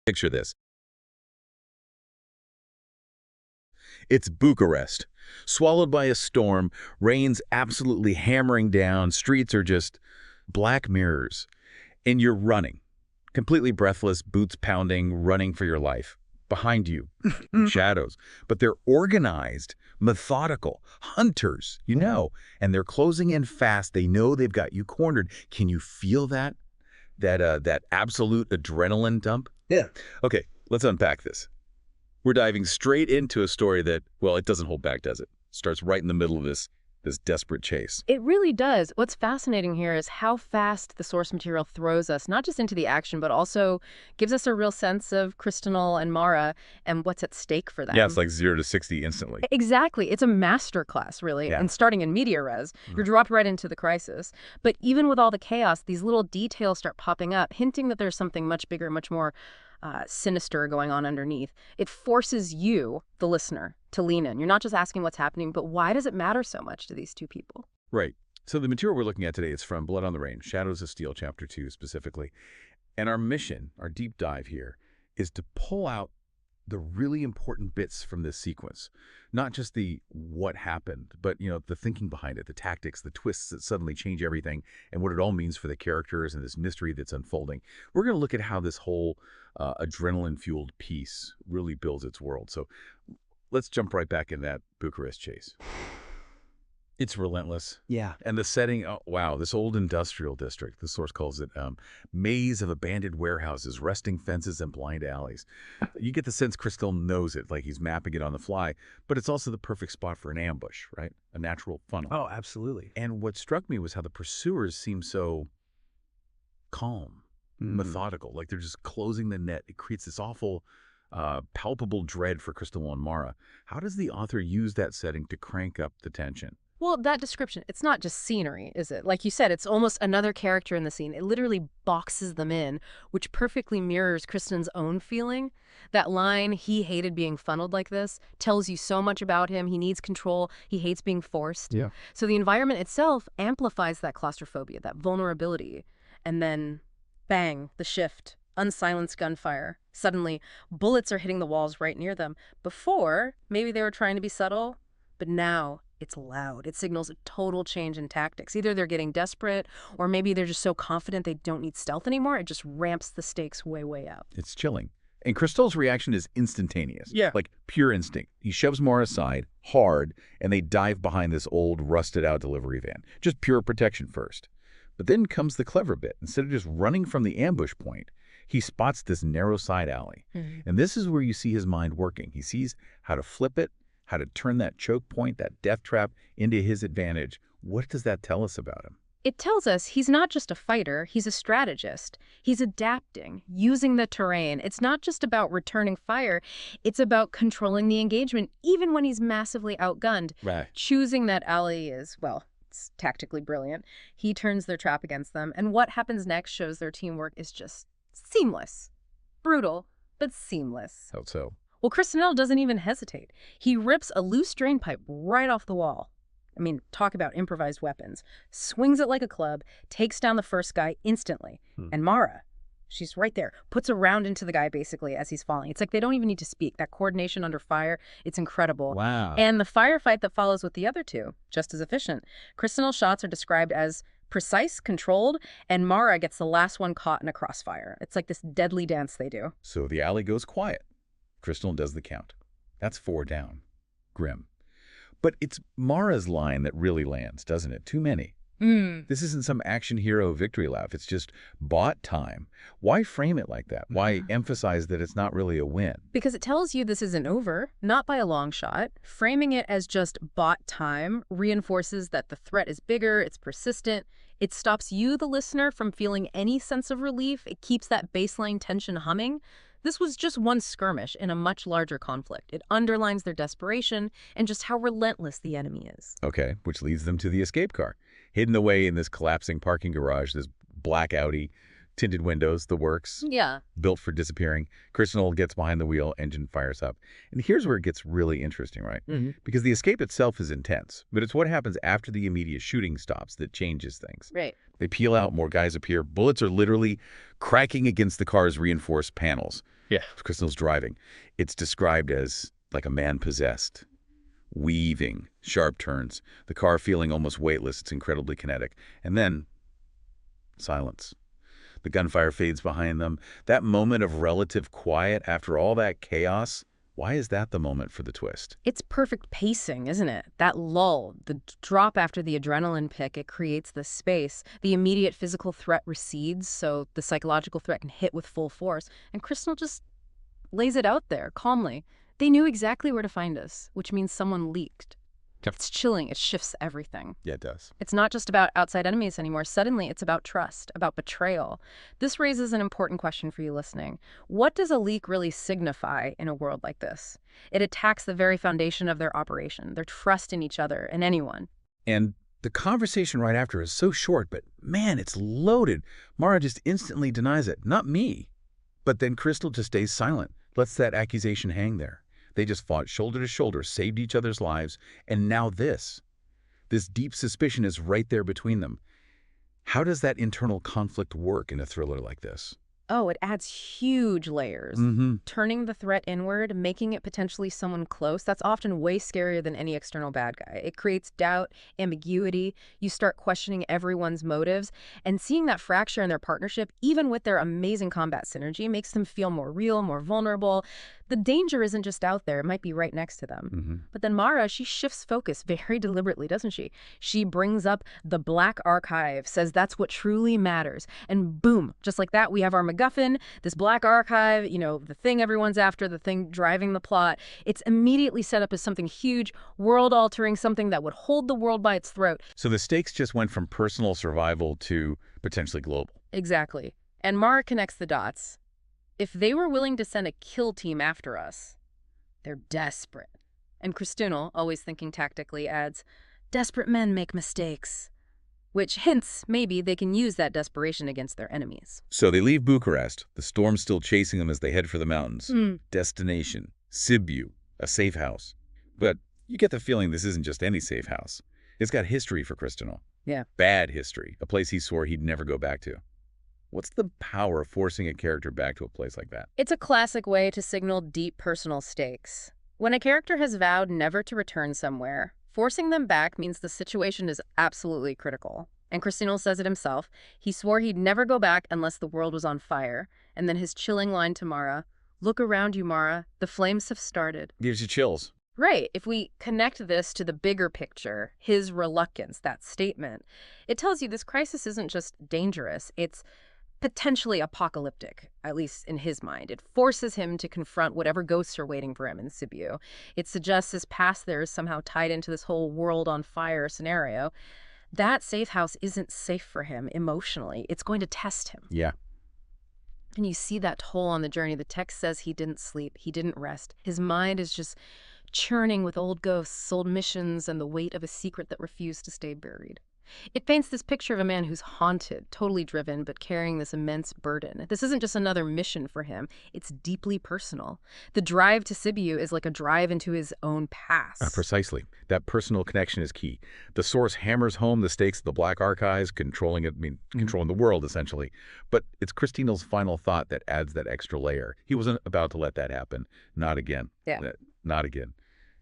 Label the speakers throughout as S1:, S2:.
S1: Picture this. It's Bucharest. Swallowed by a storm, rain's absolutely hammering down, streets are just black mirrors. And you're running, completely breathless, boots pounding, running for your life. Behind you, shadows. But they're organized, methodical, hunters, and they're closing in fast. They know they've got you cornered. Can you feel that? That absolute adrenaline dump?
S2: Yeah.
S1: Okay, let's unpack this. We're diving straight into a story that, well, it doesn't hold back, does it? Starts right in the middle of this desperate chase.
S3: It really does. What's fascinating here is how fast the source material throws us, not just into the action, but also gives us a real sense of Kristinel and Mara and what's at stake for them.
S1: Yeah, it's like 0 to 60 instantly.
S3: Exactly. It's a masterclass, really.
S1: Yeah.
S3: And starting in media res, you're dropped right into the crisis. But even with all the chaos, these little details start popping up, hinting that there's something much bigger, much more sinister going on underneath. It forces you, the listener, to lean in. You're not just asking what's happening, but why does it matter so much to these two people?
S1: Right. So the material we're looking at today is from Blood on the Rain, Shadows of Steel, Chapter 2 specifically. And our mission, our deep dive here, is to pull out the really important bits from this sequence. Not just the what happened, but the thinking behind it, the tactics, the twists that suddenly change everything, and what it all means for the characters and this mystery that's unfolding. We're going to look at how this whole adrenaline-fueled piece really builds its world. So let's jump right back in that Bucharest chase. It's relentless.
S2: Yeah.
S1: And the setting, oh, wow, this old industrial district, the source calls it maze of abandoned warehouses, rusting fences, and blind alleys. You get the sense Kristinel knows it, like he's mapping it on the fly, but it's also the perfect spot for an ambush, right? A natural funnel.
S2: Oh, absolutely.
S1: And what struck me was how the pursuers seem so calm, methodical, like they're just closing the net. It creates this awful, palpable dread for Kristinel and Mara. How does the author use that setting to crank up the tension?
S3: Well, that description, it's not just scenery, is it? Like you said, it's almost another character in the scene. It literally boxes them in, which perfectly mirrors Kristen's own feeling. That line, he hated being funneled like this, tells you so much about him. He needs control. He hates being forced.
S1: Yeah.
S3: So the environment itself amplifies that claustrophobia, that vulnerability. And then, bang, the shift. Unsilenced gunfire. Suddenly, bullets are hitting the walls right near them. Before, maybe they were trying to be subtle, but now it's loud. It signals a total change in tactics. Either they're getting desperate, or maybe they're just so confident they don't need stealth anymore. It just ramps the stakes way, way up.
S1: It's chilling. And Kristinel's reaction is instantaneous.
S2: Yeah.
S1: Like pure instinct. He shoves Mara aside, hard, and they dive behind this old, rusted-out delivery van. Just pure protection first. But then comes the clever bit. Instead of just running from the ambush point, he spots this narrow side alley. And this is where you see his mind working. He sees how to flip it, how to turn that choke point, that death trap, into his advantage. What does that tell us about him?
S3: It tells us he's not just a fighter, he's a strategist. He's adapting, using the terrain. It's not just about returning fire, it's about controlling the engagement, even when he's massively outgunned.
S1: Right.
S3: Choosing that alley is, well, it's tactically brilliant. He turns their trap against them, and what happens next shows their teamwork is just seamless. Brutal, but seamless.
S1: How so?
S3: Well, Kristinel doesn't even hesitate. He rips a loose drain pipe right off the wall. I mean, talk about improvised weapons. Swings it like a club, takes down the first guy instantly. And Mara, she's right there, puts a round into the guy basically as he's falling. It's like they don't even need to speak. That coordination under fire, it's incredible.
S1: Wow.
S3: And the firefight that follows with the other two, just as efficient. Kristinel's shots are described as precise, controlled, and Mara gets the last one caught in a crossfire. It's like this deadly dance they do.
S1: So the alley goes quiet. Kristinel does the count. That's 4 down. Grim. But it's Mara's line that really lands, doesn't it? Too many. This isn't some action hero victory lap. It's just bought time. Why frame it like that? Why emphasize that it's not really a win?
S3: Because it tells you this isn't over, not by a long shot. Framing it as just bought time reinforces that the threat is bigger, it's persistent. It stops you, the listener, from feeling any sense of relief. It keeps that baseline tension humming. This was just one skirmish in a much larger conflict. It underlines their desperation and just how relentless the enemy is.
S1: Okay, which leads them to the escape car. Hidden away in this collapsing parking garage, this black Audi, tinted windows, the works.
S3: Yeah.
S1: Built for disappearing. Kristinel gets behind the wheel, engine fires up. And here's where it gets really interesting, right? Because the escape itself is intense, but it's what happens after the immediate shooting stops that changes things.
S3: Right.
S1: They peel out, more guys appear. Bullets are literally cracking against the car's reinforced panels. Yeah. Crystal's driving. It's described as like a man possessed, weaving, sharp turns, the car feeling almost weightless. It's incredibly kinetic. And then silence. The gunfire fades behind them. That moment of relative quiet after all that chaos, why is that the moment for the twist?
S3: It's perfect pacing, isn't it? That lull, the drop after the adrenaline pick, it creates the space. The immediate physical threat recedes, so the psychological threat can hit with full force. And Crystal just lays it out there, calmly. They knew exactly where to find us, which means someone leaked.
S1: Yep.
S3: It's chilling. It shifts everything.
S1: Yeah, it does.
S3: It's not just about outside enemies anymore. Suddenly, it's about trust, about betrayal. This raises an important question for you listening. What does a leak really signify in a world like this? It attacks the very foundation of their operation, their trust in each other and anyone.
S1: And the conversation right after is so short, but man, it's loaded. Mara just instantly denies it. Not me. But then Crystal just stays silent, lets that accusation hang there. They just fought shoulder to shoulder, saved each other's lives, and now this. This deep suspicion is right there between them. How does that internal conflict work in a thriller like this?
S3: Oh, it adds huge layers. Turning the threat inward, making it potentially someone close, that's often way scarier than any external bad guy. It creates doubt, ambiguity. You start questioning everyone's motives. And seeing that fracture in their partnership, even with their amazing combat synergy, makes them feel more real, more vulnerable. The danger isn't just out there. It might be right next to them. But then Mara, she shifts focus very deliberately, doesn't she? She brings up the Black Archive, says that's what truly matters. And boom, just like that, we have our MacGuffin, this Black Archive, the thing everyone's after, the thing driving the plot. It's immediately set up as something huge, world-altering, something that would hold the world by its throat.
S1: So the stakes just went from personal survival to potentially global.
S3: Exactly. And Mara connects the dots. If they were willing to send a kill team after us, they're desperate. And Christinel, always thinking tactically, adds, desperate men make mistakes. Which hints maybe they can use that desperation against their enemies.
S1: So they leave Bucharest, the storm still chasing them as they head for the mountains. Destination, Sibiu, a safe house. But you get the feeling this isn't just any safe house. It's got history for Christinel.
S3: Yeah.
S1: Bad history, a place he swore he'd never go back to. What's the power of forcing a character back to a place like that?
S3: It's a classic way to signal deep personal stakes. When a character has vowed never to return somewhere, forcing them back means the situation is absolutely critical. And Christinel says it himself. He swore he'd never go back unless the world was on fire. And then his chilling line to Mara, look around you, Mara. The flames have started.
S1: Gives you chills.
S3: Right. If we connect this to the bigger picture, his reluctance, that statement, it tells you this crisis isn't just dangerous. It's potentially apocalyptic, at least in his mind. It forces him to confront whatever ghosts are waiting for him in Sibiu. It suggests his past there is somehow tied into this whole world on fire scenario. That safe house isn't safe for him emotionally. It's going to test him.
S1: Yeah.
S3: And you see that toll on the journey. The text says he didn't sleep. He didn't rest. His mind is just churning with old ghosts, old missions, and the weight of a secret that refused to stay buried. It paints this picture of a man who's haunted, totally driven, but carrying this immense burden. This isn't just another mission for him. It's deeply personal. The drive to Sibiu is like a drive into his own past.
S1: Precisely. That personal connection is key. The source hammers home the stakes of the Black Archives, controlling the world, essentially. But it's Christinel's final thought that adds that extra layer. He wasn't about to let that happen. Not again.
S3: Yeah.
S1: Not again.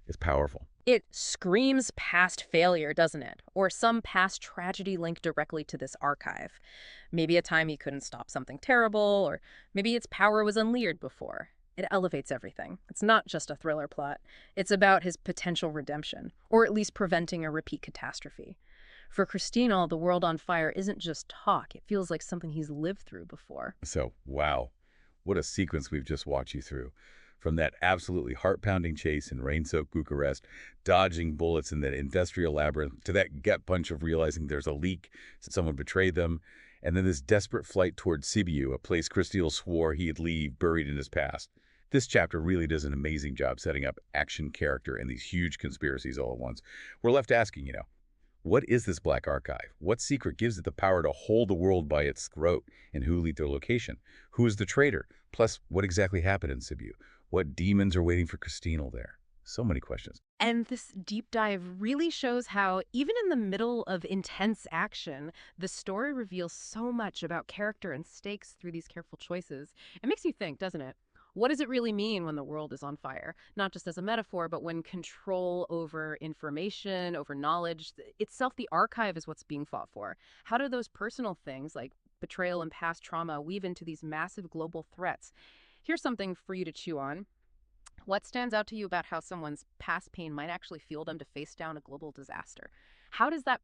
S1: It's powerful.
S3: It screams past failure, doesn't it? Or some past tragedy linked directly to this archive. Maybe a time he couldn't stop something terrible, or maybe its power was unleashed before. It elevates everything. It's not just a thriller plot. It's about his potential redemption, or at least preventing a repeat catastrophe. For Christinel, the world on fire isn't just talk. It feels like something he's lived through before.
S1: So, wow. What a sequence we've just walked you through. From that absolutely heart-pounding chase in rain-soaked Bucharest, dodging bullets in that industrial labyrinth, to that gut punch of realizing there's a leak, someone betrayed them, and then this desperate flight toward Sibiu, a place Christinel swore he'd leave buried in his past. This chapter really does an amazing job setting up action, character, and these huge conspiracies all at once. We're left asking, what is this Black Archive? What secret gives it the power to hold the world by its throat? And who leaked their location? Who is the traitor? Plus, what exactly happened in Sibiu? What demons are waiting for Christinel there? So many questions.
S3: And this deep dive really shows how, even in the middle of intense action, the story reveals so much about character and stakes through these careful choices. It makes you think, doesn't it? What does it really mean when the world is on fire? Not just as a metaphor, but when control over information, over knowledge, itself, the archive is what's being fought for. How do those personal things like betrayal and past trauma weave into these massive global threats? Here's something for you to chew on. What stands out to you about how someone's past pain might actually fuel them to face down a global disaster? How does that